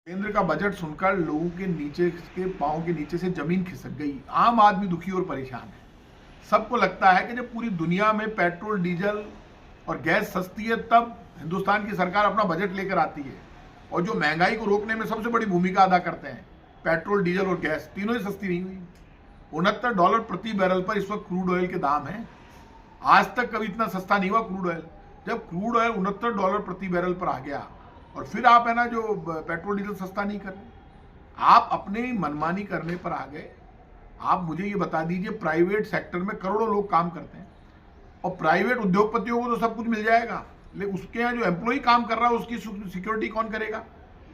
केंद्र का बजट सुनकर लोगों के नीचे के पांव के नीचे से जमीन खिसक गई। आम आदमी दुखी और परेशान है। सबको लगता है कि जब पूरी दुनिया में पेट्रोल, डीजल और गैस सस्ती है तब हिंदुस्तान की सरकार अपना बजट लेकर आती है। और जो महंगाई को रोकने में सबसे बड़ी भूमिका अदा करते हैं, पेट्रोल, डीजल और गैस तीनों ही सस्ती नहीं हुई। $69 प्रति बैरल पर इस वक्त क्रूड ऑयल के दाम है। आज तक कभी इतना सस्ता नहीं हुआ क्रूड ऑयल। जब क्रूड ऑयल $69 प्रति बैरल पर आ गया और फिर आप है ना जो पेट्रोल डीजल सस्ता नहीं कर रहे, आप अपने मनमानी करने पर आ गए। आप मुझे ये बता दीजिए, प्राइवेट सेक्टर में करोड़ों लोग काम करते हैं और प्राइवेट उद्योगपतियों को तो सब कुछ मिल जाएगा, लेकिन उसके यहाँ जो एम्प्लॉय काम कर रहा है उसकी सिक्योरिटी कौन करेगा?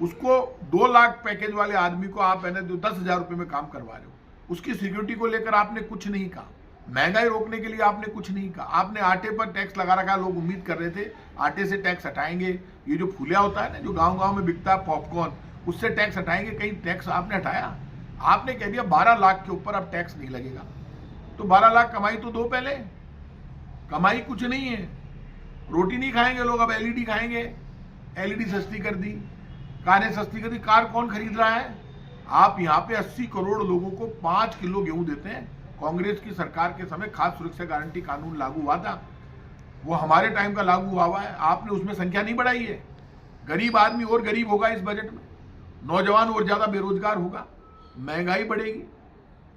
उसको 2 लाख पैकेज वाले आदमी को आप है ना जो 10,000 रुपये में काम करवा रहे हो, उसकी सिक्योरिटी को लेकर आपने कुछ नहीं कहा। महंगाई रोकने के लिए आपने कुछ नहीं कहा। आपने आटे पर टैक्स लगा रखा। लोग उम्मीद कर रहे थे आटे से टैक्स हटाएंगे, ये जो फूलिया होता है ना जो गांव-गांव में बिकता है पॉपकॉर्न, उससे टैक्स हटाएंगे। कहीं टैक्स आपने हटाया? आपने कह दिया 12 लाख के ऊपर अब टैक्स नहीं लगेगा। तो 12 लाख कमाई तो दो पहले। कमाई कुछ नहीं है। रोटी नहीं खाएंगे लोग, अब एलईडी खाएंगे। एलईडी सस्ती कर दी, कारें सस्ती कर दी। कार कौन खरीद रहा है? आप यहाँ पे 80 करोड़ लोगों को 5 किलो गेहूं देते हैं। कांग्रेस की सरकार के समय खाद्य सुरक्षा गारंटी कानून लागू हुआ था, वो हमारे टाइम का लागू हुआ है। आपने उसमें संख्या नहीं बढ़ाई है। गरीब आदमी और गरीब होगा इस बजट में, नौजवान और ज्यादा बेरोजगार होगा, महंगाई बढ़ेगी,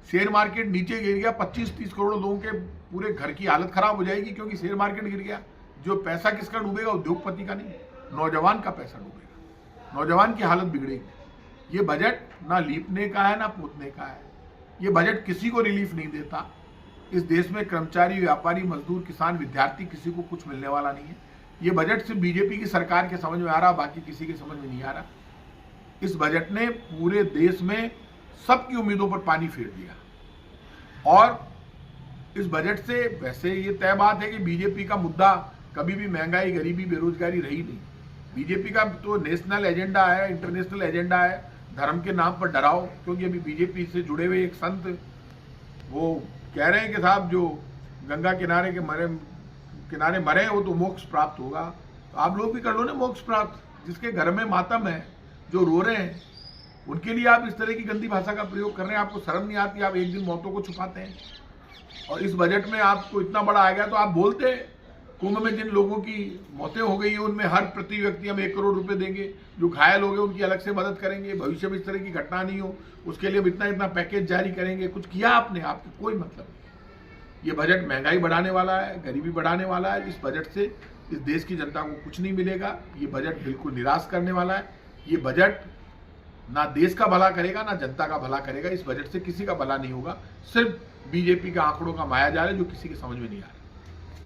शेयर मार्केट नीचे गिर गया। 25-30 करोड़ लोगों के पूरे घर की हालत खराब हो जाएगी क्योंकि शेयर मार्केट गिर गया। जो पैसा किसका डूबेगा? उद्योगपति का नहीं, नौजवान का पैसा डूबेगा। नौजवान की हालत बिगड़ेगी। ये बजट ना लीपने का है ना पोतने का है। ये बजट किसी को रिलीफ नहीं देता। इस देश में कर्मचारी, व्यापारी, मजदूर, किसान, विद्यार्थी किसी को कुछ मिलने वाला नहीं है। ये बजट सिर्फ बीजेपी की सरकार के समझ में आ रहा, बाकी किसी के समझ में नहीं आ रहा। इस बजट ने पूरे देश में सबकी उम्मीदों पर पानी फेर दिया। और इस बजट से वैसे ये तय बात है कि बीजेपी का मुद्दा कभी भी महंगाई, गरीबी, बेरोजगारी रही नहीं। बीजेपी का तो नेशनल एजेंडा है, इंटरनेशनल एजेंडा है। धर्म के नाम पर डराओ, क्योंकि अभी बीजेपी से जुड़े हुए एक संत वो कह रहे हैं कि साहब जो गंगा किनारे मरे वो तो मोक्ष प्राप्त होगा। तो आप लोग भी कर लो ना मोक्ष प्राप्त। जिसके घर में मातम है, जो रो रहे हैं, उनके लिए आप इस तरह की गंदी भाषा का प्रयोग कर रहे हैं। आपको शर्म नहीं आती? आप एक दिन मौतों को छुपाते हैं और इस बजट में आपको इतना बड़ा आ गया तो आप बोलते कुंभ में जिन लोगों की मौतें हो गई है उनमें हर प्रति व्यक्ति हम 1 करोड़ रुपए देंगे। जो घायल हो गए उनकी अलग से मदद करेंगे। भविष्य में इस तरह की घटना नहीं हो उसके लिए हम इतना पैकेज जारी करेंगे। कुछ किया आपने? आपके कोई मतलब नहीं। ये बजट महंगाई बढ़ाने वाला है, गरीबी बढ़ाने वाला है। इस बजट से इस देश की जनता को कुछ नहीं मिलेगा। ये बजट बिल्कुल निराश करने वाला है। ये बजट ना देश का भला करेगा ना जनता का भला करेगा। इस बजट से किसी का भला नहीं होगा। सिर्फ बीजेपी के आंकड़ों का मायाजाल है जो किसी के समझ में नहीं आ रहा।